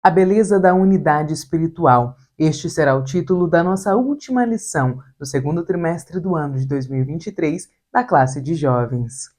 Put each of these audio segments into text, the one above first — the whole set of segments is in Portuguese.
A beleza da unidade espiritual. Este será o título da nossa última lição do segundo trimestre do ano de 2023 da classe de jovens.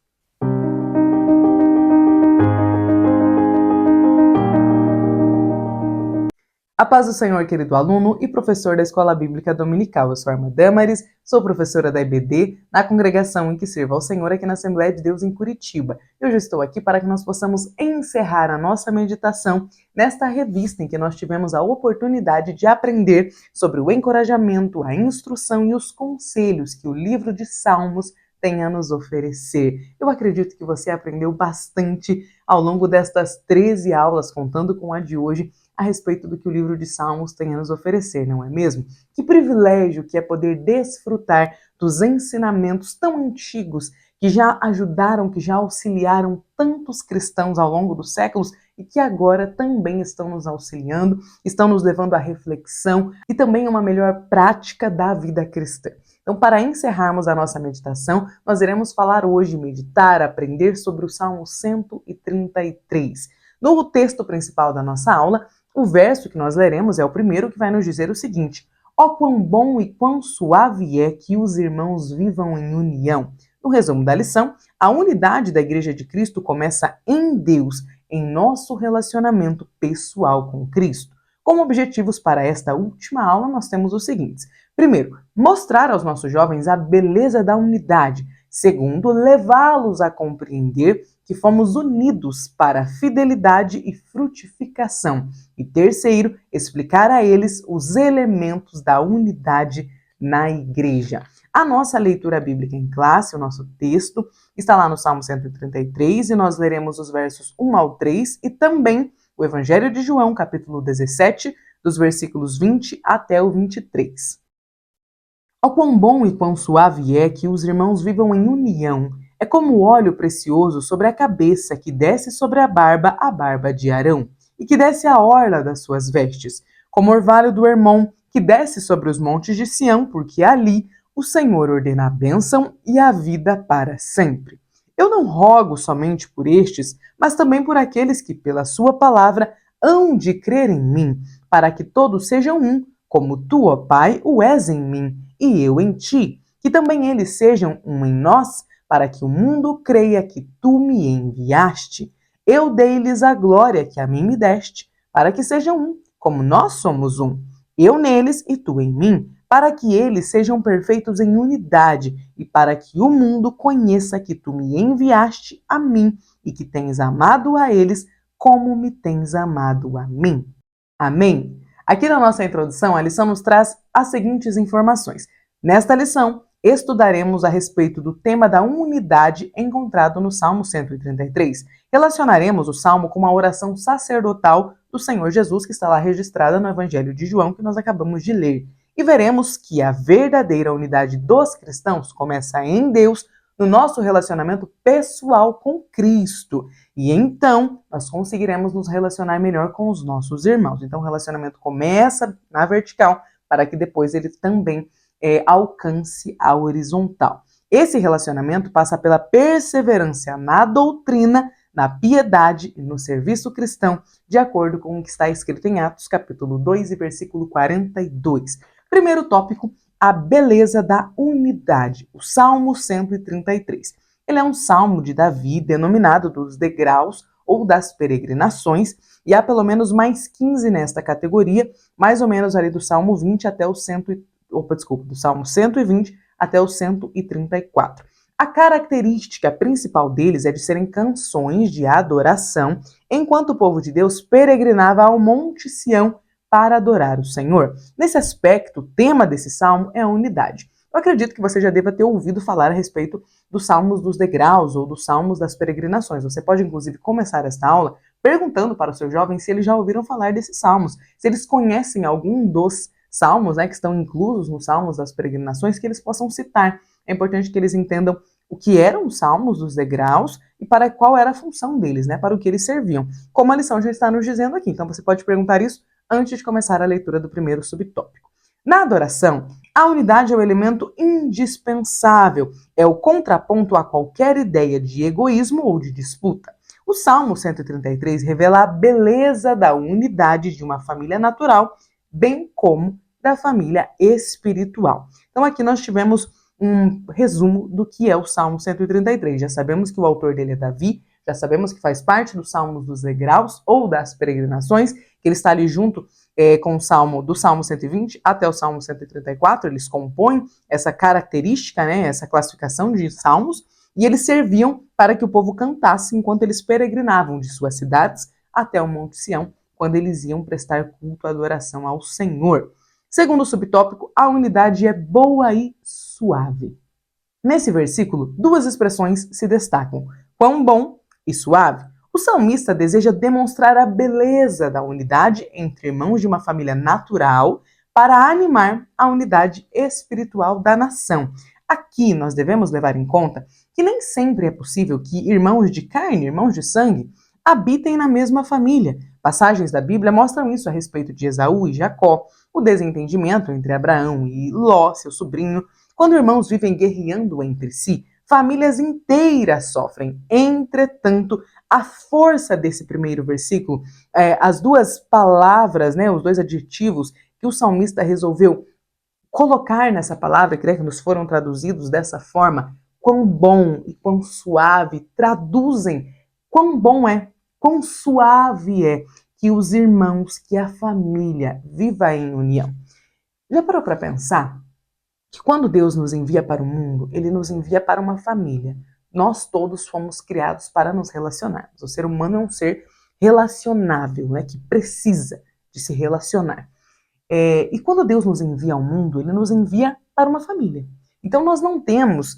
A paz do Senhor, querido aluno e professor da Escola Bíblica Dominical. Eu sou a irmã Damaris, sou professora da EBD, na congregação em que sirvo ao Senhor aqui na Assembleia de Deus em Curitiba. Eu já estou aqui para que nós possamos encerrar a nossa meditação nesta revista em que nós tivemos a oportunidade de aprender sobre o encorajamento, a instrução e os conselhos que o livro de Salmos tem a nos oferecer. Eu acredito que você aprendeu bastante ao longo destas 13 aulas, contando com a de hoje, a respeito do que o livro de Salmos tem a nos oferecer, não é mesmo? Que privilégio que é poder desfrutar dos ensinamentos tão antigos que já ajudaram, que já auxiliaram tantos cristãos ao longo dos séculos e que agora também estão nos auxiliando, estão nos levando à reflexão e também a uma melhor prática da vida cristã. Então, para encerrarmos a nossa meditação, nós iremos falar hoje, meditar, aprender sobre o Salmo 133. No texto principal da nossa aula, o verso que nós leremos é o primeiro, que vai nos dizer o seguinte: ó quão bom e quão suave é que os irmãos vivam em união. No resumo da lição, a unidade da Igreja de Cristo começa em Deus, em nosso relacionamento pessoal com Cristo. Como objetivos para esta última aula, nós temos os seguintes. Primeiro, mostrar aos nossos jovens a beleza da unidade. Segundo, levá-los a compreender que fomos unidos para fidelidade e frutificação. E terceiro, explicar a eles os elementos da unidade na igreja. A nossa leitura bíblica em classe, o nosso texto, está lá no Salmo 133 e nós leremos os versos 1 ao 3 e também o Evangelho de João, capítulo 17, dos versículos 20 até o 23. Ó quão bom e quão suave é que os irmãos vivam em união. É como óleo precioso sobre a cabeça, que desce sobre a barba de Arão, e que desce a orla das suas vestes, como orvalho do Hermon, que desce sobre os montes de Sião, porque ali o Senhor ordena a bênção e a vida para sempre. Eu não rogo somente por estes, mas também por aqueles que, pela sua palavra, hão de crer em mim, para que todos sejam um, como tu, ó Pai, o és em mim, e eu em ti, que também eles sejam um em nós, para que o mundo creia que tu me enviaste. Eu dei-lhes a glória que a mim me deste, para que sejam um, como nós somos um. Eu neles e tu em mim, para que eles sejam perfeitos em unidade, e para que o mundo conheça que tu me enviaste a mim, e que tens amado a eles como me tens amado a mim. Amém? Aqui na nossa introdução, a lição nos traz as seguintes informações. Nesta lição, estudaremos a respeito do tema da unidade encontrado no Salmo 133. Relacionaremos o Salmo com uma oração sacerdotal do Senhor Jesus, que está lá registrada no Evangelho de João, que nós acabamos de ler. E veremos que a verdadeira unidade dos cristãos começa em Deus, no nosso relacionamento pessoal com Cristo. E então, nós conseguiremos nos relacionar melhor com os nossos irmãos. Então, o relacionamento começa na vertical, para que depois ele também alcance a horizontal. Esse relacionamento passa pela perseverança na doutrina, na piedade e no serviço cristão, de acordo com o que está escrito em Atos, capítulo 2 e versículo 42. Primeiro tópico, a beleza da unidade, o Salmo 133. Ele é um salmo de Davi, denominado dos degraus ou das peregrinações, e há pelo menos mais 15 nesta categoria, mais ou menos ali do Salmo 20 até o do Salmo 120 até o 134. A característica principal deles é de serem canções de adoração, enquanto o povo de Deus peregrinava ao Monte Sião para adorar o Senhor. Nesse aspecto, o tema desse salmo é a unidade. Eu acredito que você já deva ter ouvido falar a respeito dos salmos dos degraus ou dos salmos das peregrinações. Você pode, inclusive, começar esta aula perguntando para os seus jovens se eles já ouviram falar desses salmos, se eles conhecem algum dos salmos, que estão inclusos nos salmos das peregrinações, que eles possam citar. É importante que eles entendam o que eram os salmos dos degraus e para qual era a função deles, para o que eles serviam. Como a lição já está nos dizendo aqui. Então você pode perguntar isso antes de começar a leitura do primeiro subtópico. Na adoração, a unidade é o elemento indispensável, é o contraponto a qualquer ideia de egoísmo ou de disputa. O Salmo 133 revela a beleza da unidade de uma família natural, bem como da família espiritual. Então aqui nós tivemos um resumo do que é o Salmo 133. Já sabemos que o autor dele é Davi, já sabemos que faz parte dos Salmos dos Degraus ou das Peregrinações, que ele está ali junto com o Salmo do Salmo 120 até o Salmo 134, eles compõem essa característica, né, essa classificação de salmos, e eles serviam para que o povo cantasse enquanto eles peregrinavam de suas cidades até o Monte Sião, quando eles iam prestar culto e adoração ao Senhor. Segundo o subtópico, a unidade é boa e suave. Nesse versículo, duas expressões se destacam: quão bom e suave. O salmista deseja demonstrar a beleza da unidade entre irmãos de uma família natural para animar a unidade espiritual da nação. Aqui nós devemos levar em conta que nem sempre é possível que irmãos de carne, irmãos de sangue, habitem na mesma família. Passagens da Bíblia mostram isso a respeito de Esaú e Jacó, o desentendimento entre Abraão e Ló, seu sobrinho. Quando irmãos vivem guerreando entre si, famílias inteiras sofrem. Entretanto, a força desse primeiro versículo, as duas palavras, né, os dois adjetivos que o salmista resolveu colocar nessa palavra, que nos foram traduzidos dessa forma, quão bom e quão suave, traduzem quão bom é, quão suave é que os irmãos, que a família viva em união. Já parou para pensar que quando Deus nos envia para o mundo, Ele nos envia para uma família. Nós todos fomos criados para nos relacionarmos. O ser humano é um ser relacionável, né, que precisa de se relacionar. E quando Deus nos envia ao mundo, Ele nos envia para uma família. Então nós não temos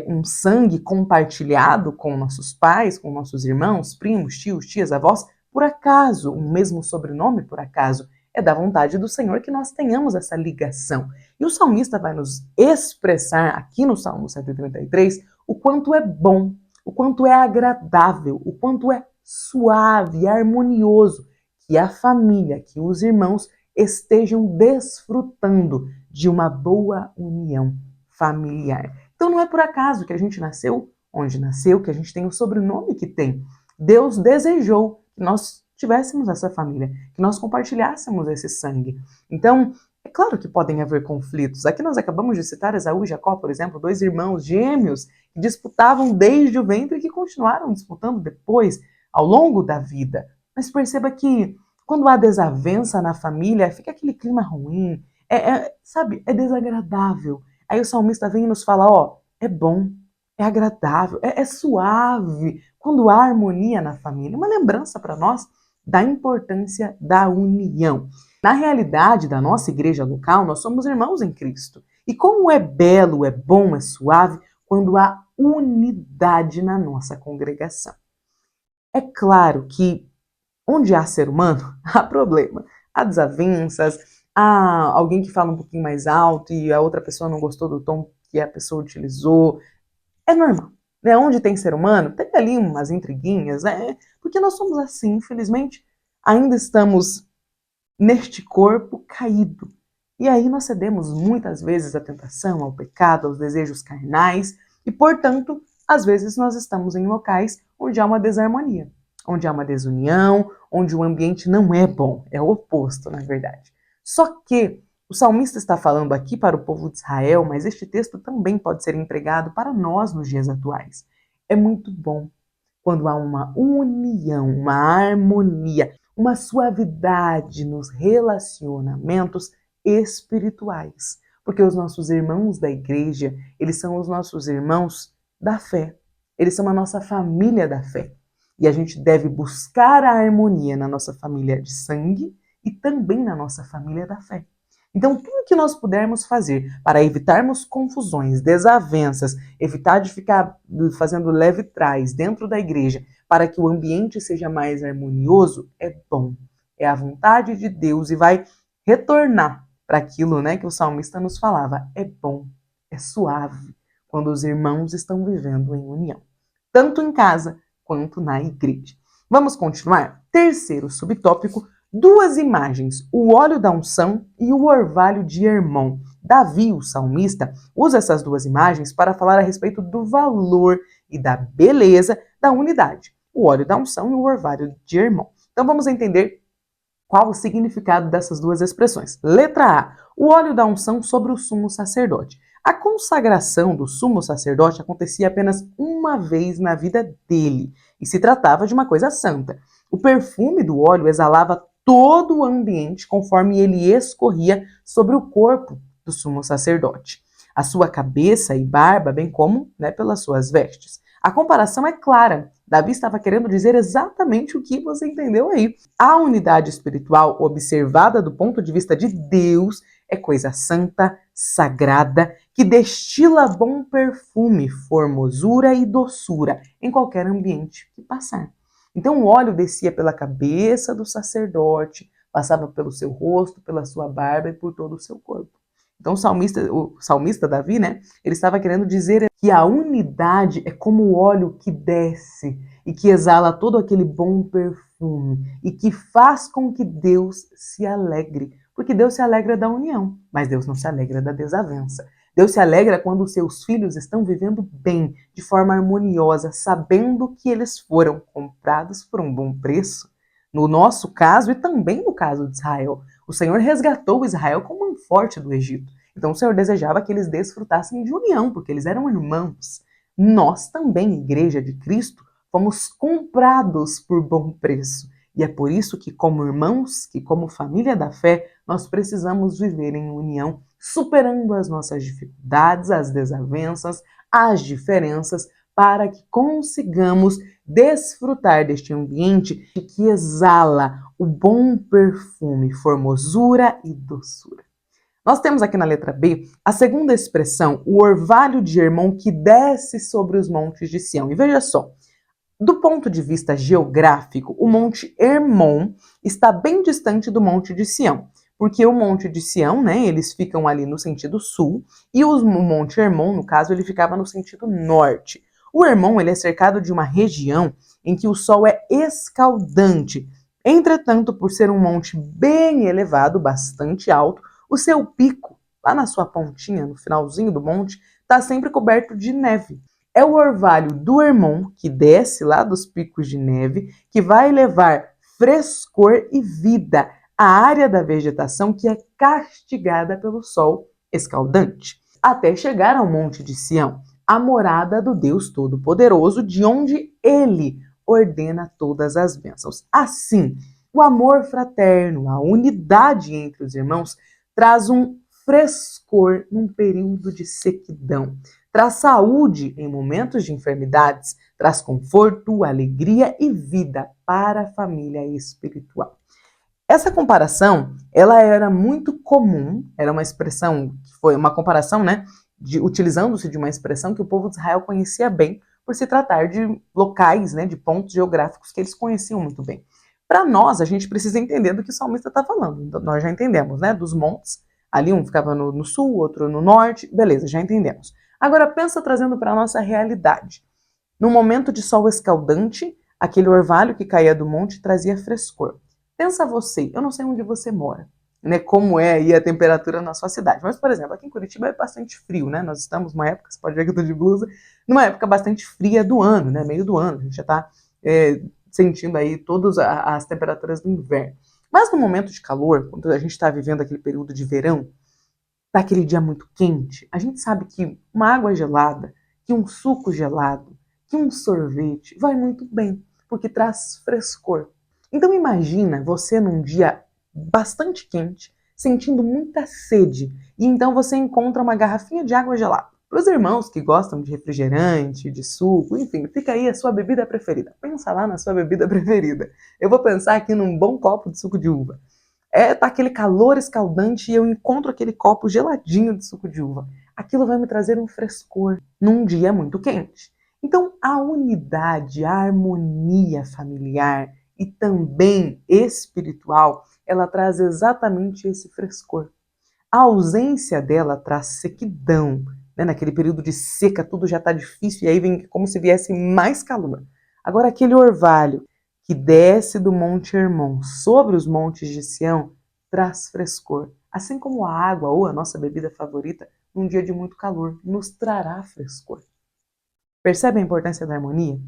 um sangue compartilhado com nossos pais, com nossos irmãos, primos, tios, tias, avós, por acaso, o mesmo sobrenome por acaso. É da vontade do Senhor que nós tenhamos essa ligação. E o salmista vai nos expressar aqui no Salmo 133 o quanto é bom, o quanto é agradável, o quanto é suave, harmonioso que a família, que os irmãos estejam desfrutando de uma boa união familiar. Então não é por acaso que a gente nasceu onde nasceu, que a gente tem o sobrenome que tem. Deus desejou que nós tivéssemos essa família, que nós compartilhássemos esse sangue. Então, é claro que podem haver conflitos. Aqui nós acabamos de citar Esaú e Jacó, por exemplo, dois irmãos gêmeos que disputavam desde o ventre e que continuaram disputando depois, ao longo da vida. Mas perceba que quando há desavença na família, fica aquele clima ruim, sabe, é desagradável. Aí o salmista vem e nos fala, é bom, é agradável, é suave, quando há harmonia na família. Uma lembrança para nós da importância da união. Na realidade da nossa igreja local, nós somos irmãos em Cristo. E como é belo, é bom, é suave, quando há unidade na nossa congregação. É claro que onde há ser humano, há problema. Há desavenças, há alguém que fala um pouquinho mais alto e a outra pessoa não gostou do tom que a pessoa utilizou. É normal. Né? Onde tem ser humano, tem ali umas intriguinhas, né? Porque nós somos assim, infelizmente. Ainda estamos neste corpo caído. E aí nós cedemos muitas vezes à tentação, ao pecado, aos desejos carnais, e, portanto, às vezes nós estamos em locais onde há uma desarmonia, onde há uma desunião, onde o ambiente não é bom, é o oposto, na verdade. Só que o salmista está falando aqui para o povo de Israel, mas este texto também pode ser empregado para nós nos dias atuais. É muito bom quando há uma união, uma harmonia, uma suavidade nos relacionamentos espirituais. Porque os nossos irmãos da igreja, eles são os nossos irmãos da fé. Eles são a nossa família da fé. E a gente deve buscar a harmonia na nossa família de sangue e também na nossa família da fé. Então, tudo que nós pudermos fazer para evitarmos confusões, desavenças, evitar de ficar fazendo leve trás dentro da igreja, para que o ambiente seja mais harmonioso, é bom. É a vontade de Deus e vai retornar para aquilo, né, que o salmista nos falava. É bom, é suave, quando os irmãos estão vivendo em união, tanto em casa quanto na igreja. Vamos continuar? Terceiro subtópico, duas imagens, o óleo da unção e o orvalho de Hermon. Davi, o salmista, usa essas duas imagens para falar a respeito do valor e da beleza da unidade. o óleo da unção e o orvalho de Hermon. Então vamos entender qual o significado dessas duas expressões. Letra A, o óleo da unção sobre o sumo sacerdote. A consagração do sumo sacerdote acontecia apenas uma vez na vida dele, e se tratava de uma coisa santa. O perfume do óleo exalava todo o ambiente conforme ele escorria sobre o corpo do sumo sacerdote, a sua cabeça e barba, bem como, pelas suas vestes. A comparação é clara. Davi estava querendo dizer exatamente o que você entendeu aí. A unidade espiritual observada do ponto de vista de Deus é coisa santa, sagrada, que destila bom perfume, formosura e doçura em qualquer ambiente que passar. Então o óleo descia pela cabeça do sacerdote, passava pelo seu rosto, pela sua barba e por todo o seu corpo. Então o salmista Davi, ele estava querendo dizer que a unidade é como o óleo que desce e que exala todo aquele bom perfume e que faz com que Deus se alegre. Porque Deus se alegra da união, mas Deus não se alegra da desavença. Deus se alegra quando os seus filhos estão vivendo bem, de forma harmoniosa, sabendo que eles foram comprados por um bom preço. No nosso caso e também no caso de Israel, o Senhor resgatou Israel como um forte do Egito. Então o Senhor desejava que eles desfrutassem de união, porque eles eram irmãos. Nós também, Igreja de Cristo, fomos comprados por bom preço. E é por isso que, como irmãos, que como família da fé, nós precisamos viver em união, superando as nossas dificuldades, as desavenças, as diferenças, para que consigamos desfrutar deste ambiente que exala o bom perfume, formosura e doçura. Nós temos aqui na letra B a segunda expressão, o orvalho de Hermon que desce sobre os montes de Sião. E veja só, do ponto de vista geográfico, o Monte Hermon está bem distante do Monte de Sião, porque o Monte de Sião, eles ficam ali no sentido sul, e o Monte Hermon, no caso, ele ficava no sentido norte. O Hermon, ele é cercado de uma região em que o sol é escaldante. Entretanto, por ser um monte bem elevado, bastante alto, o seu pico, lá na sua pontinha, no finalzinho do monte, está sempre coberto de neve. É o orvalho do Hermon, que desce lá dos picos de neve, que vai levar frescor e vida à área da vegetação que é castigada pelo sol escaldante, até chegar ao Monte de Sião, a morada do Deus Todo-Poderoso, de onde ele ordena todas as bênçãos. Assim, o amor fraterno, a unidade entre os irmãos, traz um frescor num período de sequidão. Traz saúde em momentos de enfermidades, traz conforto, alegria e vida para a família espiritual. Essa comparação, ela era muito comum, era uma expressão, foi uma comparação, utilizando-se de uma expressão que o povo de Israel conhecia bem, por se tratar de locais, de pontos geográficos que eles conheciam muito bem. Para nós, a gente precisa entender do que o salmista está falando. Então, nós já entendemos, dos montes, ali um ficava no sul, outro no norte, beleza, já entendemos. Agora pensa trazendo para a nossa realidade. No momento de sol escaldante, aquele orvalho que caía do monte trazia frescor. Pensa você, eu não sei onde você mora, como é aí a temperatura na sua cidade. Mas, por exemplo, aqui em Curitiba é bastante frio, Nós estamos numa época, você pode ver que eu estou de blusa, numa época bastante fria do ano, meio do ano. A gente já está sentindo aí todas as temperaturas do inverno. Mas no momento de calor, quando a gente está vivendo aquele período de verão, tá aquele dia muito quente, a gente sabe que uma água gelada, que um suco gelado, que um sorvete vai muito bem, porque traz frescor. Então imagina você num dia bastante quente, sentindo muita sede, e então você encontra uma garrafinha de água gelada. Para os irmãos que gostam de refrigerante, de suco, enfim, fica aí a sua bebida preferida. Pensa lá na sua bebida preferida. Eu vou pensar aqui num bom copo de suco de uva. Tá aquele calor escaldante e eu encontro aquele copo geladinho de suco de uva. Aquilo vai me trazer um frescor num dia muito quente. Então, a unidade, a harmonia familiar e também espiritual, ela traz exatamente esse frescor. A ausência dela traz sequidão. Naquele período de seca, tudo já está difícil e aí vem como se viesse mais calor. Agora, aquele orvalho que desce do Monte Hermon sobre os montes de Sião, traz frescor. Assim como a água ou a nossa bebida favorita, num dia de muito calor, nos trará frescor. Percebe a importância da harmonia?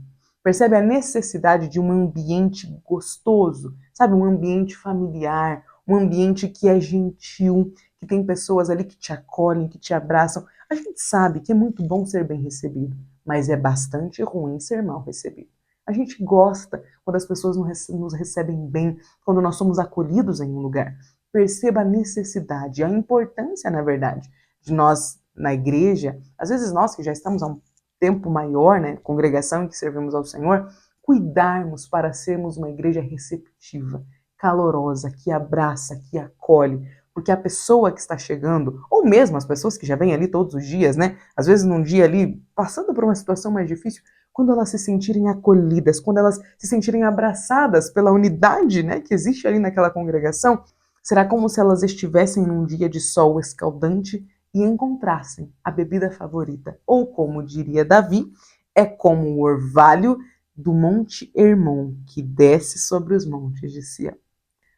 Percebe a necessidade de um ambiente gostoso, sabe? Um ambiente familiar, um ambiente que é gentil, que tem pessoas ali que te acolhem, que te abraçam. A gente sabe que é muito bom ser bem recebido, mas é bastante ruim ser mal recebido. A gente gosta quando as pessoas nos recebem bem, quando nós somos acolhidos em um lugar. Perceba a necessidade, a importância, na verdade, de nós, na igreja, às vezes nós que já estamos há um tempo maior, né, congregação em que servimos ao Senhor, cuidarmos para sermos uma igreja receptiva, calorosa, que abraça, que acolhe, porque a pessoa que está chegando, ou mesmo as pessoas que já vêm ali todos os dias, né, às vezes num dia ali, passando por uma situação mais difícil, quando elas se sentirem acolhidas, quando elas se sentirem abraçadas pela unidade, né, que existe ali naquela congregação, será como se elas estivessem num dia de sol escaldante e encontrassem a bebida favorita. Ou, como diria Davi, é como o orvalho do Monte Hermon, que desce sobre os montes de Sião.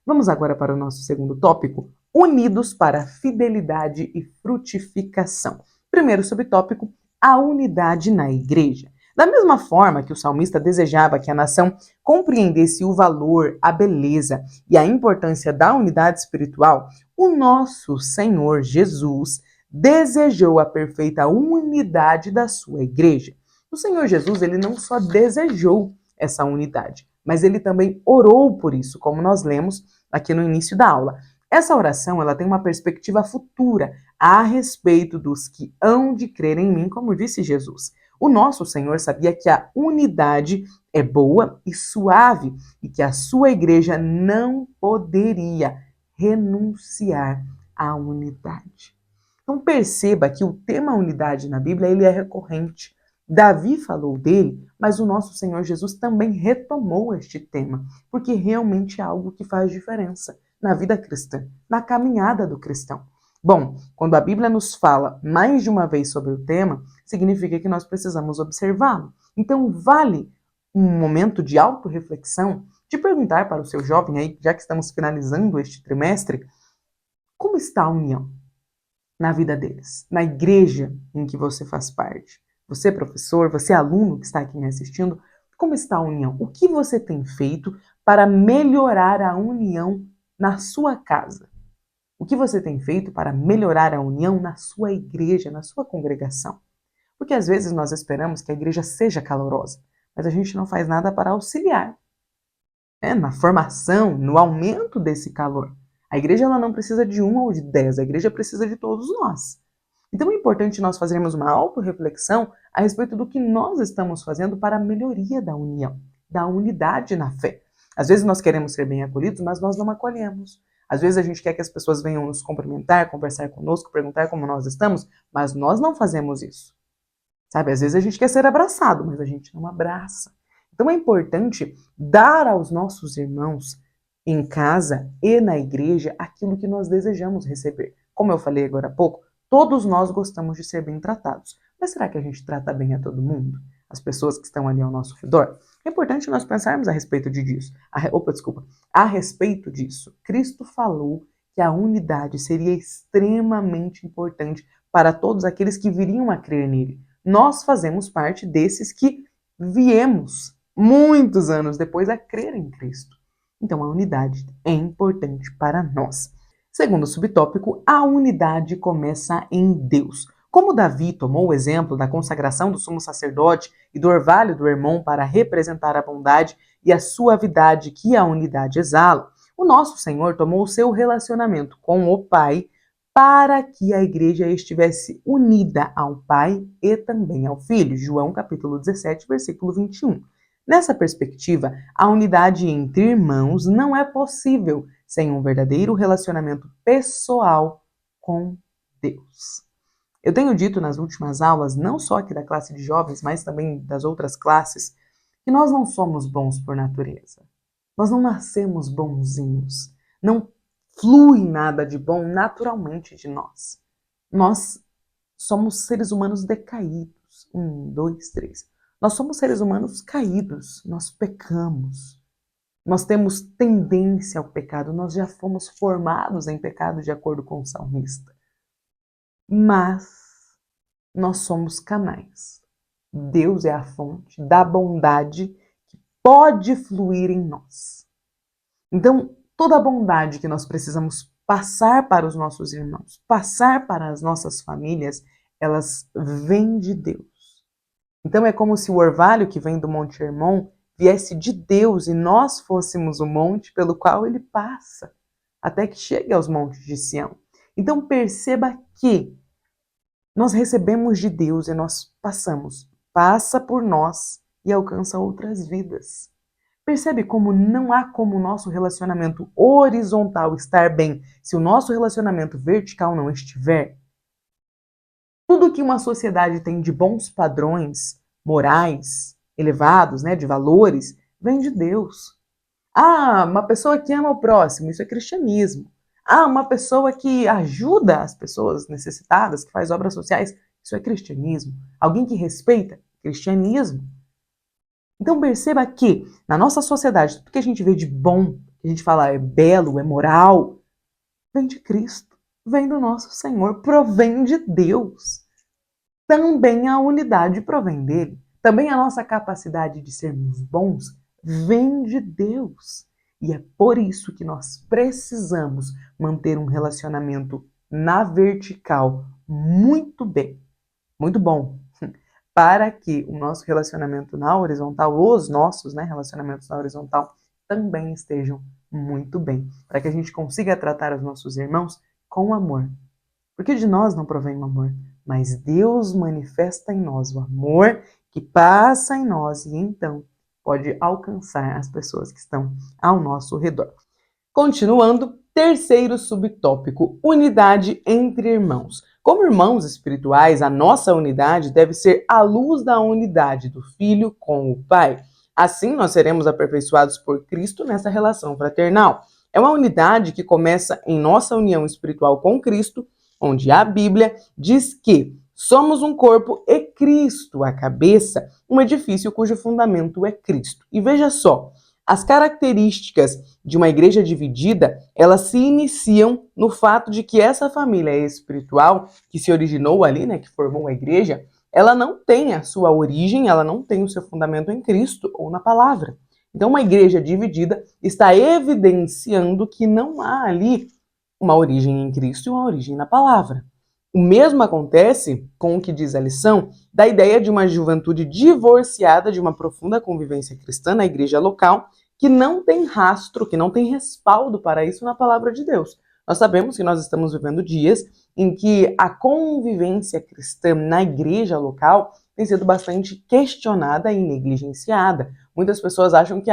Vamos agora para o nosso segundo tópico, unidos para fidelidade e frutificação. Primeiro subtópico, a unidade na igreja. Da mesma forma que o salmista desejava que a nação compreendesse o valor, a beleza e a importância da unidade espiritual, o nosso Senhor Jesus desejou a perfeita unidade da sua igreja. O Senhor Jesus, ele não só desejou essa unidade, mas ele também orou por isso, como nós lemos aqui no início da aula. Essa oração, ela tem uma perspectiva futura a respeito dos que hão de crer em mim, como disse Jesus. O nosso Senhor sabia que a unidade é boa e suave e que a sua igreja não poderia renunciar à unidade. Então perceba que o tema unidade na Bíblia ele é recorrente. Davi falou dele, mas o nosso Senhor Jesus também retomou este tema, porque realmente é algo que faz diferença na vida cristã, na caminhada do cristão. Bom, quando a Bíblia nos fala mais de uma vez sobre o tema, significa que nós precisamos observá-lo. Então, vale um momento de autorreflexão, de perguntar para o seu jovem aí, já que estamos finalizando este trimestre, como está a união na vida deles, na igreja em que você faz parte? Você, professor, você, aluno que está aqui me assistindo, como está a união? O que você tem feito para melhorar a união na sua casa? O que você tem feito para melhorar a união na sua igreja, na sua congregação? Porque às vezes nós esperamos que a igreja seja calorosa, mas a gente não faz nada para auxiliar, né, na formação, no aumento desse calor. A igreja ela não precisa de um ou de 10, a igreja precisa de todos nós. Então é importante nós fazermos uma autorreflexão a respeito do que nós estamos fazendo para a melhoria da união, da unidade na fé. Às vezes nós queremos ser bem acolhidos, mas nós não acolhemos. Às vezes a gente quer que as pessoas venham nos cumprimentar, conversar conosco, perguntar como nós estamos, mas nós não fazemos isso. Sabe, às vezes a gente quer ser abraçado, mas a gente não abraça. Então é importante dar aos nossos irmãos em casa e na igreja aquilo que nós desejamos receber. Como eu falei agora há pouco, todos nós gostamos de ser bem tratados. Mas será que a gente trata bem a todo mundo? As pessoas que estão ali ao nosso redor? É importante nós pensarmos a respeito disso. A respeito disso. Cristo falou que a unidade seria extremamente importante para todos aqueles que viriam a crer nele. Nós fazemos parte desses que viemos muitos anos depois a crer em Cristo. Então a unidade é importante para nós. Segundo subtópico, a unidade começa em Deus. Como Davi tomou o exemplo da consagração do sumo sacerdote e do orvalho do Hermon para representar a bondade e a suavidade que a unidade exala, o nosso Senhor tomou o seu relacionamento com o Pai para que a igreja estivesse unida ao Pai e também ao Filho. João capítulo 17, versículo 21. Nessa perspectiva, a unidade entre irmãos não é possível sem um verdadeiro relacionamento pessoal com Deus. Eu tenho dito nas últimas aulas, não só aqui da classe de jovens, mas também das outras classes, que nós não somos bons por natureza. Nós não nascemos bonzinhos. Não flui nada de bom naturalmente de nós. Nós somos seres humanos decaídos. 1, 2, 3. Nós somos seres humanos caídos. Nós pecamos. Nós temos tendência ao pecado. Nós já fomos formados em pecado de acordo com o salmista. Mas nós somos canais. Deus é a fonte da bondade pode fluir em nós. Então, toda a bondade que nós precisamos passar para os nossos irmãos, passar para as nossas famílias, elas vêm de Deus. Então é como se o orvalho que vem do Monte Hermon viesse de Deus e nós fôssemos o monte pelo qual ele passa, até que chegue aos montes de Sião. Então perceba que nós recebemos de Deus e nós passamos, passa por nós e alcança outras vidas. Percebe como não há como o nosso relacionamento horizontal estar bem se o nosso relacionamento vertical não estiver? Tudo que uma sociedade tem de bons padrões morais elevados, né, de valores, vem de Deus. Ah, uma pessoa que ama o próximo, isso é cristianismo. Ah, uma pessoa que ajuda as pessoas necessitadas, que faz obras sociais, isso é cristianismo. Alguém que respeita, cristianismo. Então perceba que na nossa sociedade, tudo que a gente vê de bom, que a gente fala é belo, é moral, vem de Cristo, vem do nosso Senhor, provém de Deus. Também a unidade provém dele. Também a nossa capacidade de sermos bons vem de Deus. E é por isso que nós precisamos manter um relacionamento na vertical muito bem, muito bom, para que o nosso relacionamento na horizontal, os nossos, né, relacionamentos na horizontal, também estejam muito bem, para que a gente consiga tratar os nossos irmãos com amor. Porque de nós não provém o amor, mas Deus manifesta em nós o amor que passa em nós e então pode alcançar as pessoas que estão ao nosso redor. Continuando, terceiro subtópico, unidade entre irmãos. Como irmãos espirituais, a nossa unidade deve ser à luz da unidade do Filho com o Pai. Assim, nós seremos aperfeiçoados por Cristo nessa relação fraternal. É uma unidade que começa em nossa união espiritual com Cristo, onde a Bíblia diz que somos um corpo e Cristo, a cabeça, um edifício cujo fundamento é Cristo. E veja só, as características de uma igreja dividida, elas se iniciam no fato de que essa família espiritual que se originou ali, né, que formou a igreja, ela não tem a sua origem, ela não tem o seu fundamento em Cristo ou na palavra. Então, uma igreja dividida está evidenciando que não há ali uma origem em Cristo e uma origem na palavra. O mesmo acontece com o que diz a lição da ideia de uma juventude divorciada de uma profunda convivência cristã na igreja local, que não tem rastro, que não tem respaldo para isso na palavra de Deus. Nós sabemos que nós estamos vivendo dias em que a convivência cristã na igreja local tem sido bastante questionada e negligenciada. Muitas pessoas acham que,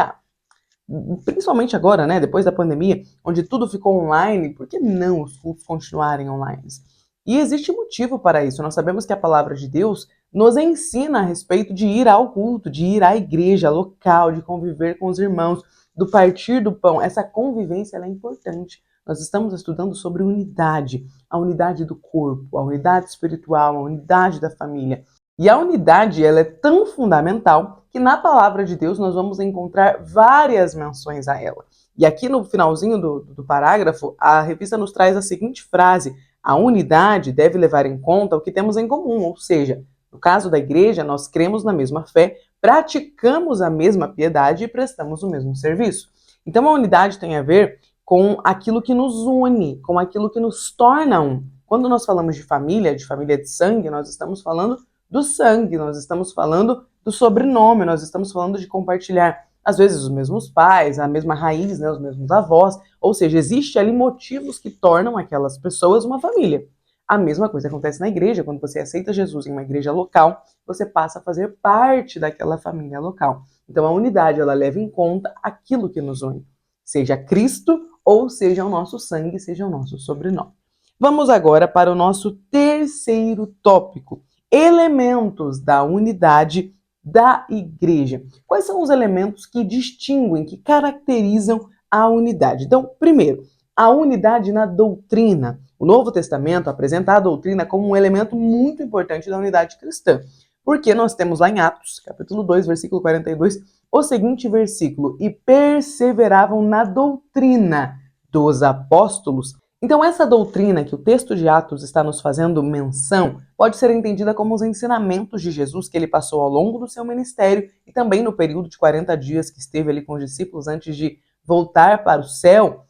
principalmente agora, né, depois da pandemia, onde tudo ficou online, por que não os cultos continuarem online? E existe motivo para isso. Nós sabemos que a palavra de Deus nos ensina a respeito de ir ao culto, de ir à igreja local, de conviver com os irmãos, do partir do pão. Essa convivência ela é importante. Nós estamos estudando sobre unidade, a unidade do corpo, a unidade espiritual, a unidade da família. E a unidade ela é tão fundamental que na palavra de Deus nós vamos encontrar várias menções a ela. E aqui no finalzinho do parágrafo, a revista nos traz a seguinte frase: a unidade deve levar em conta o que temos em comum, ou seja, no caso da igreja, nós cremos na mesma fé, praticamos a mesma piedade e prestamos o mesmo serviço. Então a unidade tem a ver com aquilo que nos une, com aquilo que nos torna um. Quando nós falamos de família de sangue, nós estamos falando do sangue, nós estamos falando do sobrenome, nós estamos falando de compartilhar, às vezes, os mesmos pais, a mesma raiz, né, os mesmos avós, ou seja, existe ali motivos que tornam aquelas pessoas uma família. A mesma coisa acontece na igreja, quando você aceita Jesus em uma igreja local, você passa a fazer parte daquela família local. Então a unidade, ela leva em conta aquilo que nos une, seja Cristo ou seja o nosso sangue, seja o nosso sobrenome. Vamos agora para o nosso terceiro tópico, elementos da unidade da igreja. Quais são os elementos que distinguem, que caracterizam a unidade? Então, primeiro, a unidade na doutrina. O Novo Testamento apresenta a doutrina como um elemento muito importante da unidade cristã, porque nós temos lá em Atos, capítulo 2, versículo 42, o seguinte versículo: e perseveravam na doutrina dos apóstolos Então, essa doutrina que o texto de Atos está nos fazendo menção pode ser entendida como os ensinamentos de Jesus que ele passou ao longo do seu ministério e também no período de 40 dias que esteve ali com os discípulos antes de voltar para o céu.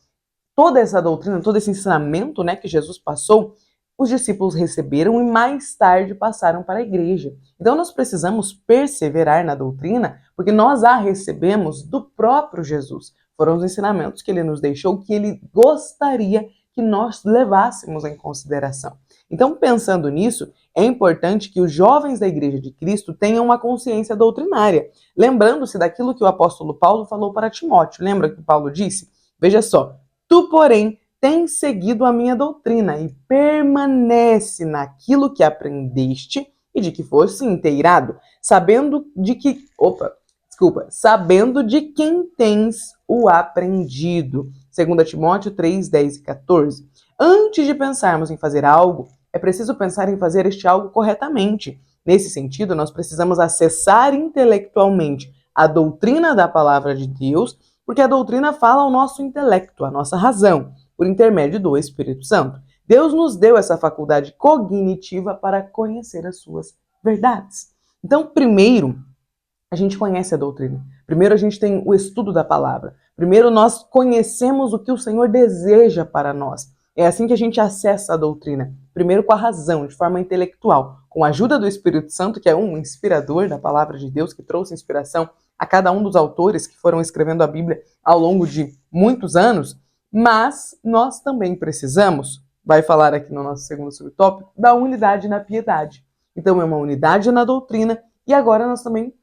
Toda essa doutrina, todo esse ensinamento, né, que Jesus passou, os discípulos receberam e mais tarde passaram para a igreja. Então nós precisamos perseverar na doutrina, porque nós a recebemos do próprio Jesus. Foram os ensinamentos que ele nos deixou, que ele gostaria que nós levássemos em consideração. Então, pensando nisso, é importante que os jovens da Igreja de Cristo tenham uma consciência doutrinária, lembrando-se daquilo que o apóstolo Paulo falou para Timóteo. Lembra que Paulo disse? Veja só, tu, porém, tens seguido a minha doutrina e permanece naquilo que aprendeste e de que foste inteirado, sabendo de quem tens o aprendido. 2 Timóteo 3, 10 e 14. Antes de pensarmos em fazer algo, é preciso pensar em fazer este algo corretamente. Nesse sentido, nós precisamos acessar intelectualmente a doutrina da palavra de Deus, porque a doutrina fala ao nosso intelecto, à nossa razão, por intermédio do Espírito Santo. Deus nos deu essa faculdade cognitiva para conhecer as suas verdades. Então, primeiro, a gente conhece a doutrina. Primeiro, a gente tem o estudo da palavra. Primeiro, nós conhecemos o que o Senhor deseja para nós. É assim que a gente acessa a doutrina. Primeiro, com a razão, de forma intelectual, com a ajuda do Espírito Santo, que é um inspirador da palavra de Deus, que trouxe inspiração a cada um dos autores que foram escrevendo a Bíblia ao longo de muitos anos. Mas nós também precisamos, vai falar aqui no nosso segundo subtópico, da unidade na piedade. Então, é uma unidade na doutrina e agora nós também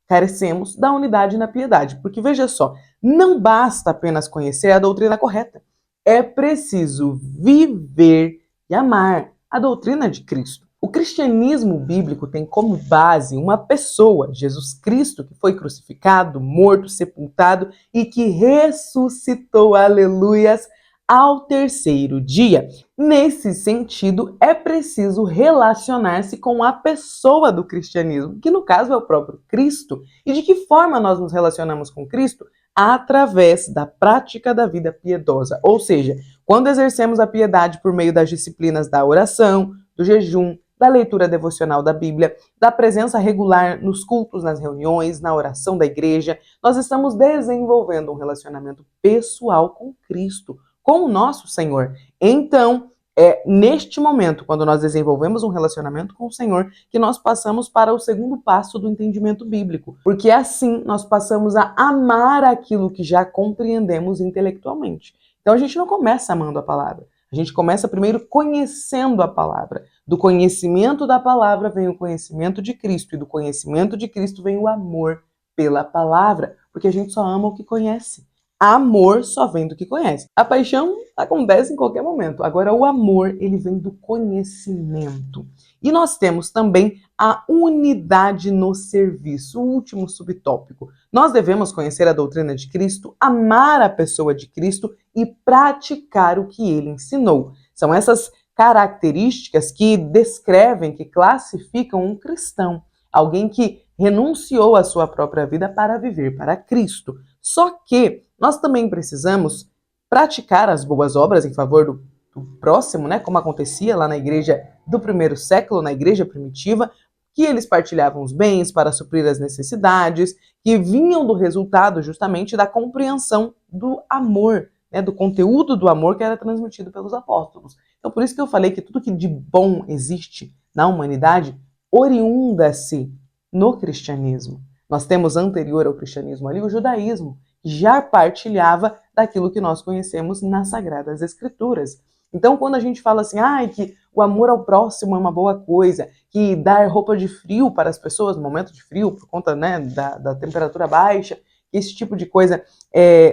carecemos da unidade na piedade. Porque, veja só, não basta apenas conhecer a doutrina correta. É preciso viver e amar a doutrina de Cristo. O cristianismo bíblico tem como base uma pessoa, Jesus Cristo, que foi crucificado, morto, sepultado e que ressuscitou, aleluias, ao terceiro dia. Nesse sentido, é preciso relacionar-se com a pessoa do cristianismo, que no caso é o próprio Cristo. E de que forma nós nos relacionamos com Cristo? Através da prática da vida piedosa. Ou seja, quando exercemos a piedade por meio das disciplinas da oração, do jejum, da leitura devocional da Bíblia, da presença regular nos cultos, nas reuniões, na oração da igreja, nós estamos desenvolvendo um relacionamento pessoal com Cristo, com o nosso Senhor. Então, é neste momento, quando nós desenvolvemos um relacionamento com o Senhor, que nós passamos para o segundo passo do entendimento bíblico. Porque assim nós passamos a amar aquilo que já compreendemos intelectualmente. Então a gente não começa amando a palavra. A gente começa primeiro conhecendo a palavra. Do conhecimento da palavra vem o conhecimento de Cristo. E do conhecimento de Cristo vem o amor pela palavra. Porque a gente só ama o que conhece. Amor só vem do que conhece. A paixão acontece em qualquer momento. Agora, o amor, ele vem do conhecimento. E nós temos também a unidade no serviço, o último subtópico. Nós devemos conhecer a doutrina de Cristo, amar a pessoa de Cristo e praticar o que ele ensinou. São essas características que descrevem, que classificam um cristão. Alguém que renunciou à sua própria vida para viver para Cristo. Só que nós também precisamos praticar as boas obras em favor do próximo, né? Como acontecia lá na igreja do primeiro século, na igreja primitiva, que eles partilhavam os bens para suprir as necessidades, que vinham do resultado justamente da compreensão do amor, né? Do conteúdo do amor que era transmitido pelos apóstolos. Então, por isso que eu falei que tudo que de bom existe na humanidade oriunda-se no cristianismo. Nós temos anterior ao cristianismo ali o judaísmo, que já partilhava daquilo que nós conhecemos nas Sagradas Escrituras. Então, quando a gente fala assim, que o amor ao próximo é uma boa coisa, que dar roupa de frio para as pessoas no momento de frio, por conta, né, da temperatura baixa, esse tipo de coisa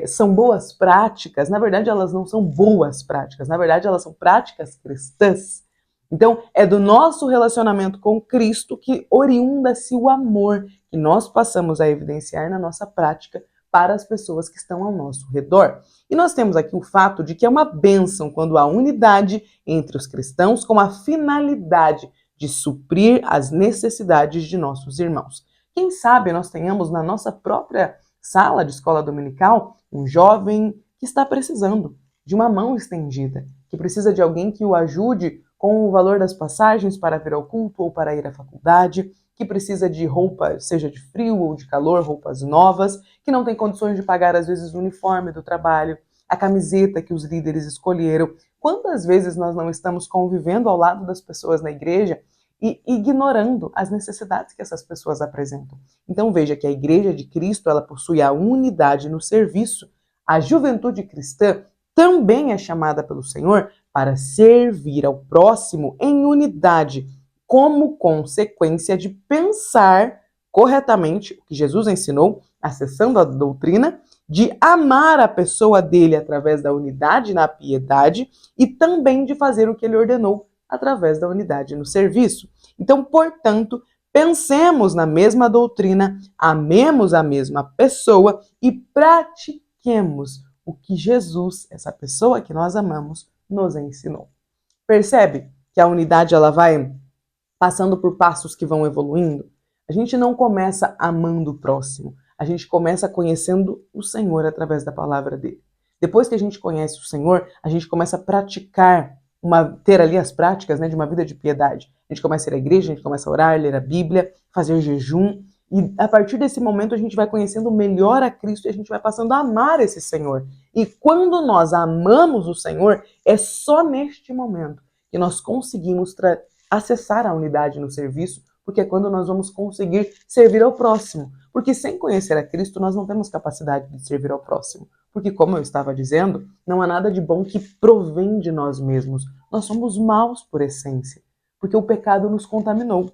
são boas práticas, na verdade elas não são boas práticas, na verdade elas são práticas cristãs. Então, é do nosso relacionamento com Cristo que oriunda-se o amor que nós passamos a evidenciar na nossa prática para as pessoas que estão ao nosso redor. E nós temos aqui o fato de que é uma bênção quando há unidade entre os cristãos com a finalidade de suprir as necessidades de nossos irmãos. Quem sabe nós tenhamos na nossa própria sala de escola dominical um jovem que está precisando de uma mão estendida, que precisa de alguém que o ajude com o valor das passagens para vir ao culto ou para ir à faculdade, que precisa de roupa, seja de frio ou de calor, roupas novas, que não tem condições de pagar, às vezes, o uniforme do trabalho, a camiseta que os líderes escolheram. Quantas vezes nós não estamos convivendo ao lado das pessoas na igreja e ignorando as necessidades que essas pessoas apresentam? Então veja que a Igreja de Cristo, ela possui a unidade no serviço. A juventude cristã também é chamada pelo Senhor para servir ao próximo em unidade, como consequência de pensar corretamente o que Jesus ensinou, acessando a doutrina, de amar a pessoa dele através da unidade na piedade e também de fazer o que ele ordenou através da unidade no serviço. Então, portanto, pensemos na mesma doutrina, amemos a mesma pessoa e pratiquemos o que Jesus, essa pessoa que nós amamos, nos ensinou. Percebe que a unidade ela vai passando por passos que vão evoluindo? A gente não começa amando o próximo, a gente começa conhecendo o Senhor através da palavra dele. Depois que a gente conhece o Senhor, a gente começa a praticar, ter ali as práticas, de uma vida de piedade. A gente começa a ir à igreja, a gente começa a orar, ler a Bíblia, fazer jejum, e a partir desse momento a gente vai conhecendo melhor a Cristo e a gente vai passando a amar esse Senhor. E quando nós amamos o Senhor, é só neste momento que nós conseguimos acessar a unidade no serviço, porque é quando nós vamos conseguir servir ao próximo. Porque sem conhecer a Cristo, nós não temos capacidade de servir ao próximo. Porque, como eu estava dizendo, não há nada de bom que provém de nós mesmos. Nós somos maus por essência, porque o pecado nos contaminou.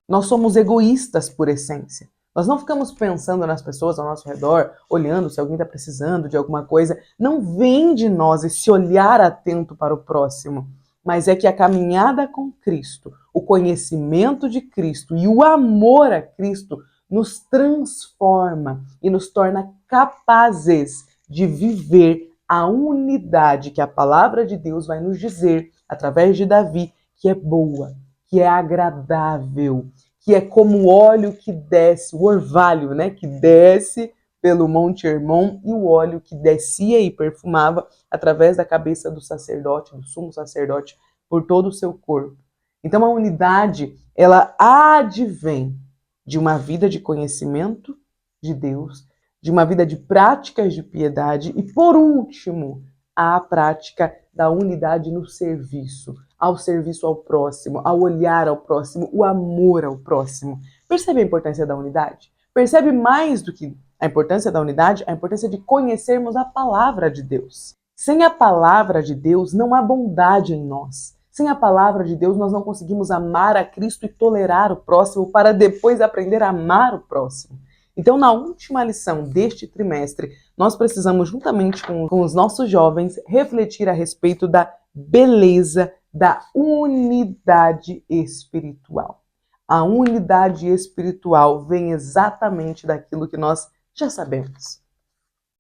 Nós somos egoístas por essência. Nós não ficamos pensando nas pessoas ao nosso redor, olhando se alguém está precisando de alguma coisa. Não vem de nós esse olhar atento para o próximo. Mas é que a caminhada com Cristo, o conhecimento de Cristo e o amor a Cristo nos transforma e nos torna capazes de viver a unidade que a palavra de Deus vai nos dizer, através de Davi, que é boa, que é agradável, que é como o óleo que desce, o orvalho, que desce pelo Monte Hermon e o óleo que descia e perfumava através da cabeça do sacerdote, do sumo sacerdote, por todo o seu corpo. Então a unidade, ela advém de uma vida de conhecimento de Deus, de uma vida de práticas de piedade e, por último, a prática da unidade no serviço, ao serviço ao próximo, ao olhar ao próximo, o amor ao próximo. Percebe a importância da unidade? Percebe mais do que a importância da unidade, a importância de conhecermos a palavra de Deus. Sem a palavra de Deus, não há bondade em nós. Sem a palavra de Deus, nós não conseguimos amar a Cristo e tolerar o próximo para depois aprender a amar o próximo. Então, na última lição deste trimestre, nós precisamos, juntamente com os nossos jovens, refletir a respeito da beleza da unidade espiritual. A unidade espiritual vem exatamente daquilo que nós já sabemos.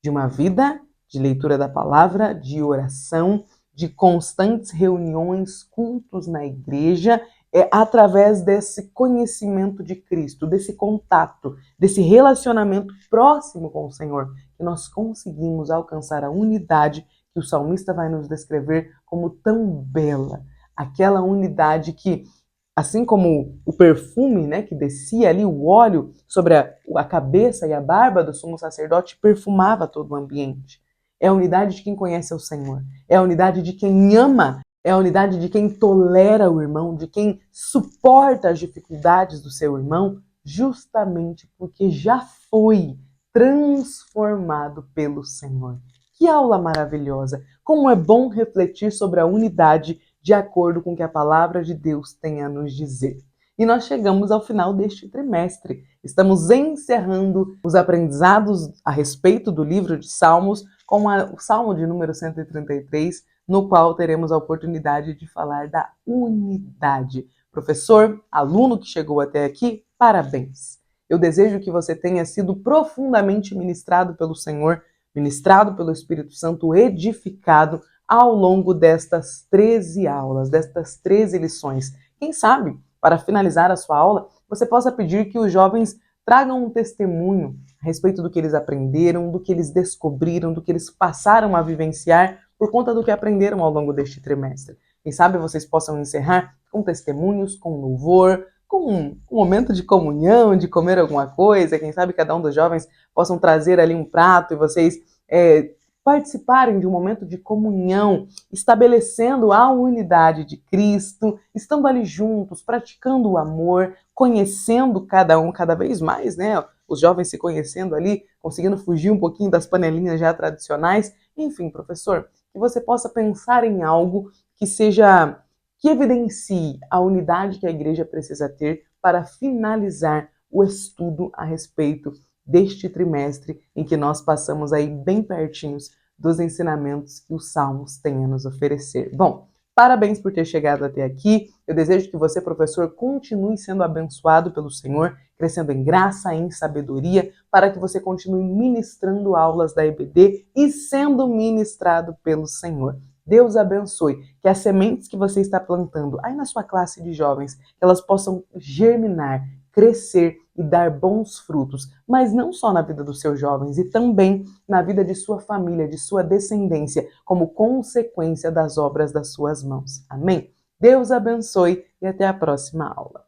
De uma vida de leitura da palavra, de oração, de constantes reuniões, cultos na igreja, através desse conhecimento de Cristo, desse contato, desse relacionamento próximo com o Senhor, que nós conseguimos alcançar a unidade que o salmista vai nos descrever como tão bela. Aquela unidade que, assim como o perfume, que descia ali, o óleo sobre a cabeça e a barba do sumo sacerdote, perfumava todo o ambiente. É a unidade de quem conhece o Senhor. É a unidade de quem ama. É a unidade de quem tolera o irmão, de quem suporta as dificuldades do seu irmão, justamente porque já foi transformado pelo Senhor. Que aula maravilhosa! Como é bom refletir sobre a unidade de acordo com o que a palavra de Deus tem a nos dizer. E nós chegamos ao final deste trimestre. Estamos encerrando os aprendizados a respeito do livro de Salmos com o Salmo de número 133, no qual teremos a oportunidade de falar da unidade. Professor, aluno que chegou até aqui, parabéns! Eu desejo que você tenha sido profundamente ministrado pelo Senhor, ministrado pelo Espírito Santo, edificado ao longo destas 13 aulas, destas 13 lições. Quem sabe, para finalizar a sua aula, você possa pedir que os jovens tragam um testemunho a respeito do que eles aprenderam, do que eles descobriram, do que eles passaram a vivenciar por conta do que aprenderam ao longo deste trimestre. Quem sabe vocês possam encerrar com testemunhos, com louvor, com um momento de comunhão, de comer alguma coisa. Quem sabe cada um dos jovens possam trazer ali um prato e vocês participarem de um momento de comunhão, estabelecendo a unidade de Cristo, estando ali juntos, praticando o amor, conhecendo cada um cada vez mais, né? Os jovens se conhecendo ali, conseguindo fugir um pouquinho das panelinhas já tradicionais. Enfim, professor, que você possa pensar em algo que evidencie a unidade que a igreja precisa ter para finalizar o estudo a respeito deste trimestre em que nós passamos aí bem pertinhos dos ensinamentos que os Salmos têm a nos oferecer. Bom, parabéns por ter chegado até aqui. Eu desejo que você, professor, continue sendo abençoado pelo Senhor, crescendo em graça e em sabedoria, para que você continue ministrando aulas da EBD e sendo ministrado pelo Senhor. Deus abençoe, que as sementes que você está plantando aí na sua classe de jovens, que elas possam germinar, crescer e dar bons frutos, mas não só na vida dos seus jovens, e também na vida de sua família, de sua descendência, como consequência das obras das suas mãos. Amém? Deus abençoe e até a próxima aula.